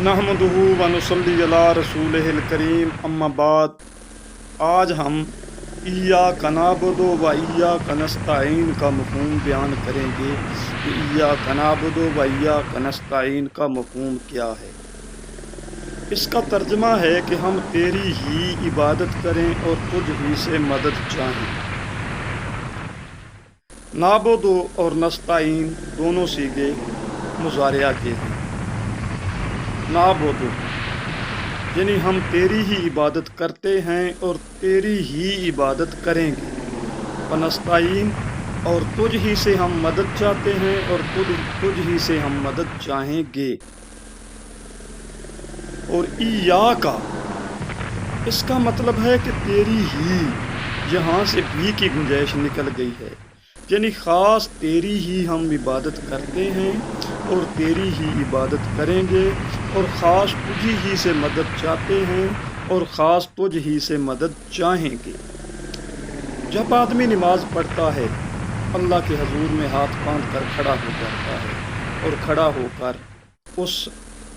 नहमदुहु व नुसल्ली अला रसूलिहिल करीम अम्मा बाद। आज हम इय्याका नअबुदु व इय्याका नस्तईन का मफ़हूम बयान करेंगे कि इय्याका नअबुदु व इय्याका नस्तईन का मफ़हूम क्या है। इसका तर्जुमा है कि हम तेरी ही इबादत करें और तुझ ही से मदद चाहें। नाबुदु और नस्तईन दोनों सीगे मुज़ारिया के हैं। नाबुदु यानी हम तेरी ही इबादत करते हैं और तेरी ही इबादत करेंगे। व नस्तईन और तुझ ही से हम मदद चाहते हैं और तुझ ही से हम मदद चाहेंगे। और इय्याका इसका मतलब है कि तेरी ही, यहाँ से भी की गुंजाइश निकल गई है, यानी ख़ास तेरी ही हम इबादत करते हैं और तेरी ही इबादत करेंगे और ख़ास तुझ ही से मदद चाहते हैं और ख़ास तुझ ही से मदद चाहेंगे। जब आदमी नमाज पढ़ता है अल्लाह के हजूर में हाथ बांध कर खड़ा हो जाता है और खड़ा होकर उस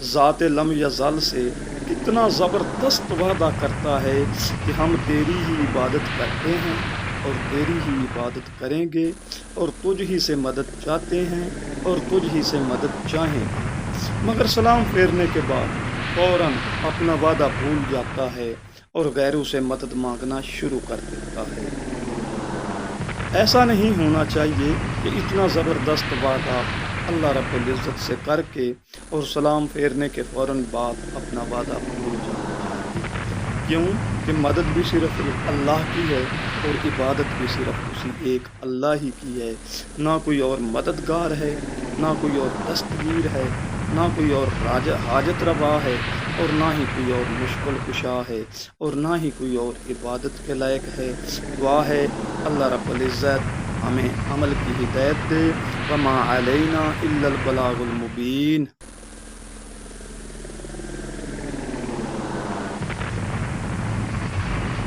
ज़ात लम यज़ल से कितना ज़बरदस्त वादा करता है कि हम तेरी ही इबादत करते हैं और तेरी ही इबादत करेंगे और तुझ ही से मदद चाहते हैं और तुझ ही से मदद चाहेंगे। मगर सलाम फेरने के बाद फ़ौरन अपना वादा भूल जाता है और गैरों से मदद मांगना शुरू कर देता है। ऐसा नहीं होना चाहिए कि इतना ज़बरदस्त वादा अल्लाह रब्बुल इज़्ज़त से करके और सलाम फेरने के फ़ौरन बाद अपना वादा भूल जाना चाहिए। क्यों कि मदद भी सिर्फ अल्लाह की है और इबादत भी सिर्फ उसी एक अल्लाह ही की है। ना कोई और मददगार है, ना कोई और दस्तगीर है, ना कोई और हाजत रवा है और ना ही कोई और मुश्किल कुशा है और ना ही कोई और इबादत के लायक है। दुआ है अल्लाह रब्बुल इज़्ज़त हमें अमल की हिदायत दे। वमा अलैना इल्लल बलागुल मुबीन।